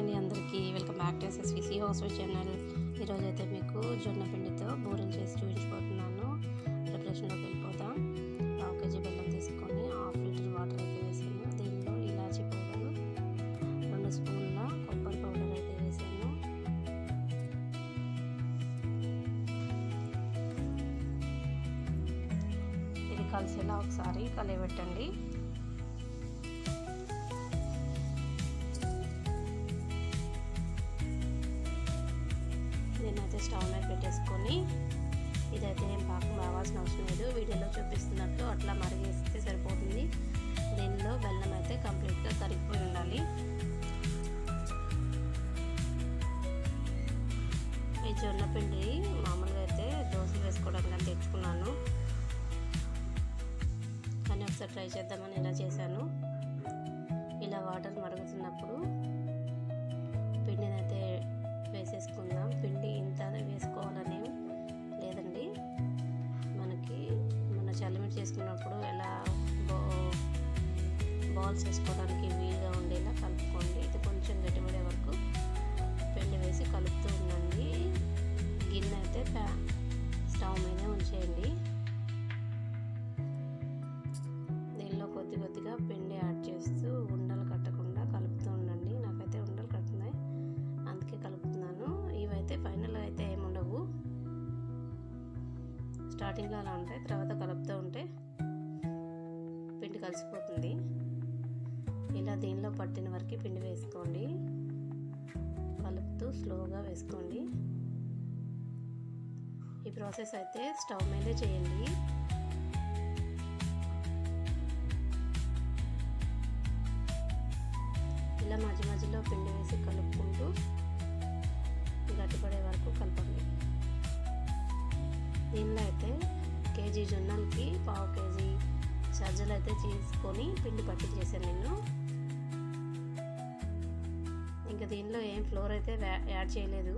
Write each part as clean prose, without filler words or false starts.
అండి అందరికీ welcome back to SSVC house channel. ఈరోజు అయితే మీకు జొన్న పిండితో బూరెలు చేసి చూపించబోతున్నాను. ప్రిపరేషన్లోకి వెళ్ళిపోతాం. 1 kg బెల్లం తీసుకొని 1/2 లీటర్ వాటర్ అయితే వేసాను. దీనిలో ఇలాచీ పౌడరు, 2 స్పూన్ల కొబ్బరి పౌడర్ అయితే వేసాను. ఇది కలిసేలా ఒకసారి కలియబెట్టండి. దీన్నైతే స్టవ్ మీద పెట్టేసుకొని, ఇదైతే ఏం పాకం రావాల్సిన అవసరం లేదు, వీడియోలో చూపిస్తున్నట్టు అట్లా మరిగేస్తే సరిపోతుంది. దీనిలో బెల్లం అయితే కంప్లీట్గా కరిగిపోయి ఉండాలి. ఈ జొన్న పిండి మామూలుగా అయితే దోశలు వేసుకోవడానికి తెచ్చుకున్నాను, కానీ ఒకసారి ట్రై చేద్దామని ఇలా చేశాను. ఇలా వాటర్ మరుగుతున్నప్పుడు పిండిని అయితే వేసేసుకుందాం. పిండి ఇంత వేసుకోవాలని లేదండి, మనకి మన చలిమిడి చేసుకున్నప్పుడు ఎలా బాల్స్ వేసుకోవడానికి వీలుగా ఉండేలా కలుపుకోండి. ఇది కొంచెం గట్టిపడే వరకు పిండి వేసి కలుపుతూ ఉండండి. గిన్నె అయితే స్టవ్ మీదే ఉంచేయండి. దీనిలో కొద్దిగా పిండి యాడ్ చేస్తూ ఉండలు కట్టకుండా కలుపుతూ ఉండండి. నాకైతే ఉండలు కట్టున్నాయి, అందుకే కలుపుతున్నాను. ఇవైతే ఫైనల్గా అయితే ఏముండవు, స్టార్టింగ్లో అలా ఉంటాయి, తర్వాత కలుపుతూ ఉంటే పిండి కలిసిపోతుంది. ఇలా దీనిలో పట్టిన వరకు పిండి వేసుకోండి, కలుపుతూ స్లోగా వేసుకోండి. ఈ ప్రాసెస్ అయితే స్టవ్ మీదే చేయండి. ఇలా మధ్యలో పిండి వేసి కలుపుకుంటూ గట్టిపడే వరకు కలపండి. దీనిలో అయితే కేజీ జొన్నలకి 1/2 kg సజ్జలు అయితే తీసుకొని పిండి పట్టించేసాను నేను. ఇంకా దీనిలో ఏం ఫ్లోర్ అయితే యాడ్ చేయలేదు.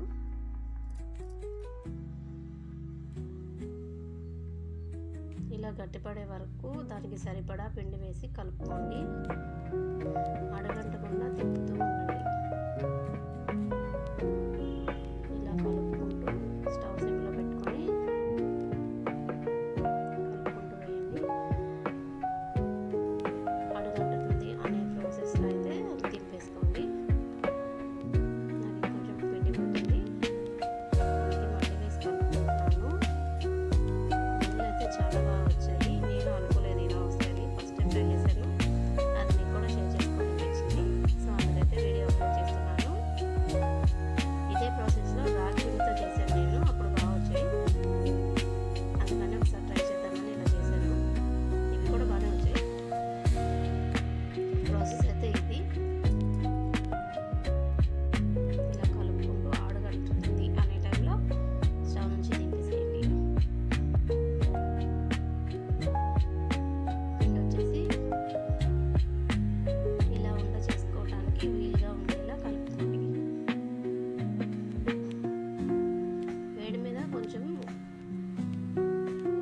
ఇలా గట్టిపడే వరకు దానికి సరిపడా పిండి వేసి కలుపుకోండి. అడగంటకుండా తిప్పుతూ ఉండండి. ఇలా కలుపుకుంటూ స్టవ్ సిమ్లో పెట్టుకొని కలుపుకుంటూ వేయండి. అడుగంటుతుంది అనే ప్రాసెస్లో అయితే తిప్పేసుకోండి. నాకు కొంచెం పిండి పట్టింది, మళ్ళీ వేసి కలుపుకుంటున్నాను. నీళ్ళు అయితే చాలా బాగా వచ్చాయి. నేను అనుకోలేదు ఇలా వస్తాయని, ఫస్ట్ టైం ట్రై చేశాను. అది మీకు కూడా షేర్ చేసుకోవడం వచ్చింది, సో అందుకైతే వీడియో అప్లోడ్ చేస్తున్నాను. ఇదే ప్రాసెస్లో రాగి పిండితో చేశాను నేను, అప్పుడు బాగా వచ్చాయి, అందుకని ఒకసారి ట్రై చేద్దామని ఇలా చేశాను. ఇవి కూడా బాగానే వచ్చాయి. ప్రాసెస్ అయితే ఇది. ఇలా కలుపుకుంటూ ఆడగంటుంది అనే టైంలో స్టవ్ నుంచి దింపేసేయండి. పిండి వచ్చేసి ఇలా ఉండ చేసుకోవడానికి వీలుగా ఉండేలా కలుపుకోండి. వేడి మీద కొంచెం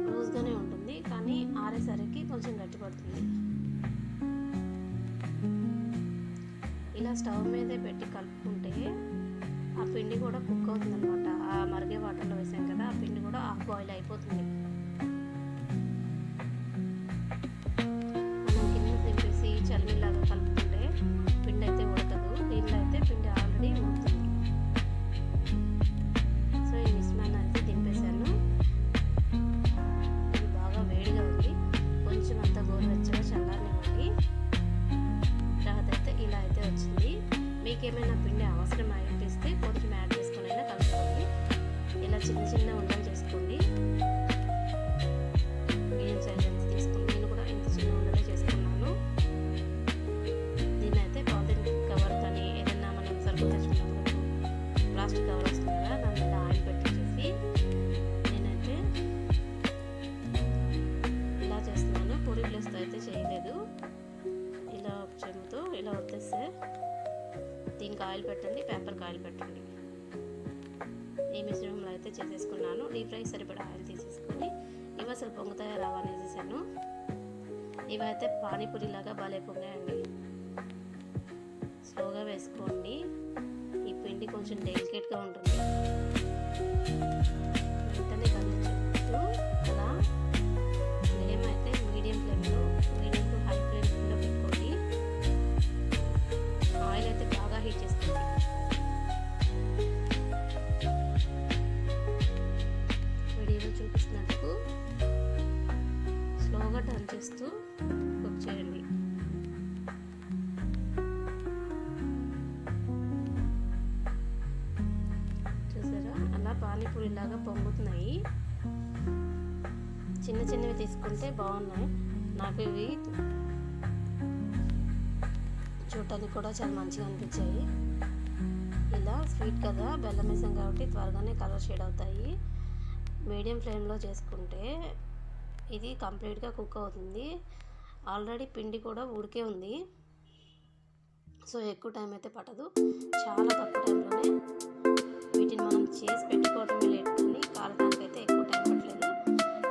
లూజ్గానే ఉంటుంది, కానీ ఆరేసరికి కొంచెం గట్టిపడుతుంది. ఇలా స్టవ్ మీదే పెట్టి కలుపుకుంటే ఆ పిండి కూడా కుక్ అవుతుంది అనమాట. ఆ మరిగే వాటర్లో వేసాం కదా, ఆ పిండి కూడా హాఫ్ బాయిల్ అయిపోతుంది. మనం కింద దింపేసి చల్లీలాగా కలుపుకుంటే పిండి అయితే ఉడకదు. దీంట్లో అయితే పిండి ఆల్రెడీ ఉడుకుతుంది. సో ఈ మిశ్రమాన్ని అయితే దింపేశాను. ఇది బాగా వేడిగా ఉంది, కొంచెం అంత గోరువెచ్చగా చల్లారనివ్వండి. తర్వాత అయితే ఇలా అయితే వచ్చింది. మీకేమైనా పిండి అవసరం అనిపిస్తే కొంచెం యాడ్ చేసుకుని అయినా కలుపుకోండి. ఇలా చిన్న ఉండలు చేసుకోండి. మీడియం సైజ్ అయితే తీసుకుని, నేను కూడా ఇంత చిన్న ఉండలే చేసుకున్నాను. దీన్నైతే పాలిథిన్ కవర్ కానీ ఏదైనా మనం సరుకు తెచ్చుకున్నప్పుడు ప్లాస్టిక్ కవర్ వస్తుంది కదా, దాని మీద ఆయిల్ పెట్టేసి నేనైతే ఇలా చేస్తున్నాను. పూరీ ప్లేస్తో అయితే చేయలేదు. ఇలా చెంబుతో ఇలా వదిలేస్తే దీనికి ఆయిల్ పెట్టండి, పేపర్కి ఆయిల్ పెట్టండి. ఈ మిశ్రమంలో అయితే చేసేసుకున్నాను. డీప్ ఫ్రై సరిపడా ఆయిల్ తీసేసుకొని ఇవి అసలు పొంగుతాయా రావా అని వేసేసాను. ఇవైతే పానీపూరి లాగా భలే పొంగాయండి. స్లోగా వేసుకోండి. కొంచెం డెలికేట్గా ఉంటుంది. వెంటనే కదిలించు. అలా ఫ్లేమ్ అయితే మీడియం టు హై ఫ్లేమ్లో పెట్టుకోండి. ఆయిల్ అయితే బాగా హీట్ చేసుకోండి. వీడియోలో చూపిస్తున్నట్టు స్లోగా టర్న్ చేస్తూ కుక్ చేయండి. చూసారా, అలా పానీపూరిలాగా పొంగుతున్నాయి. చిన్న చిన్నవి తీసుకుంటే బాగున్నాయి. నాకు ఇవి చూడటానికి కూడా చాలా మంచిగా అనిపించాయి. ఇలా స్వీట్ కదా, బెల్లం వేసాం కాబట్టి త్వరగానే కలర్ షేడ్ అవుతాయి. మీడియం ఫ్లేమ్లో చేసుకుంటే ఇది కంప్లీట్గా కుక్ అవుతుంది. ఆల్రెడీ పిండి కూడా ఉడికే ఉంది, సో ఎక్కువ టైం అయితే పట్టదు. చాలా తక్కువ టైంలోనే వీటిని మనం చేసి పెట్టుకోవడమే లేట్, కానీ కాలటానికి అయితే ఎక్కువ టైం పట్టలేదు.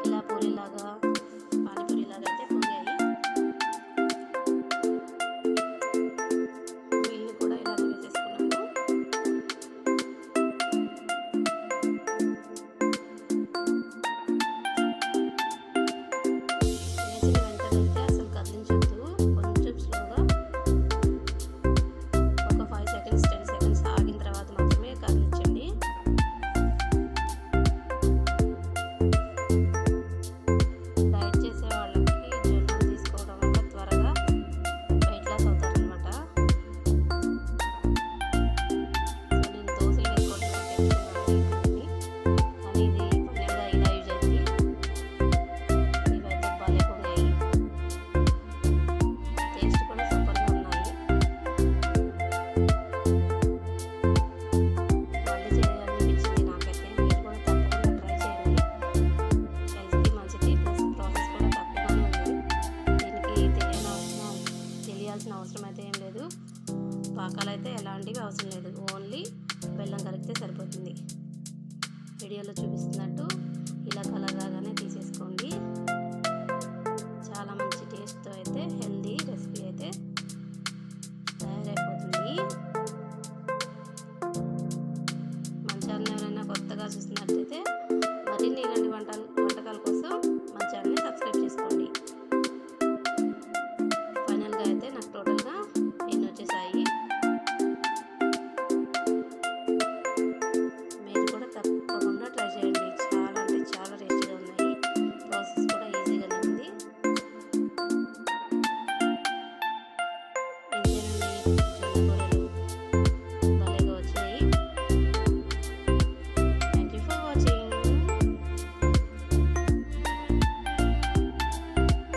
ఇలా పూరిలాగా పానీపూరిలాగా అయితే పొంగాయి. వీళ్ళు కూడా ఇలా వేసేసుకున్నాను. వేసిన వెంటనే అసలు కదిలించొద్దు. కొంచెం స్లోగా ఒక 5 సెకండ్స్ 10 సెకండ్స్ ఆగిన తర్వాత మాత్రమే కదిలించండి. డైట్ చేసే వాళ్ళకి జొన్నలు తీసుకోవడం వల్ల త్వరగా వెయిట్ లాస్ అవుతారనమాట. సో నేను దోశలు వేసుకోవడం తెచ్చుకున్నాను, కానీ ఇది పన్నెండుగా ఇలా యూజ్ అయింది. ఇవైతే భలే పొంగాయి. టేస్ట్ కూడా సూపర్గా ఉన్నాయి. మళ్ళీ చేయాలనిపించింది నాకైతే. మీరు కూడా తప్పకుండా ట్రై చేయండి. హెల్త్కి మంచిది, ప్లస్ ప్రాసెస్ కూడా తక్కువగానే ఉంది. దీనికి తెలియాల్సిన అవసరం అయితే ఏం లేదు. పాకాలు అయితే ఎలాంటివి అవసరం లేదు, ఓన్లీ బెల్లం కలిపితే సరిపోతుంది. వీడియోలో చూపిస్తున్నట్టు ఇలా కలర్ రాగానే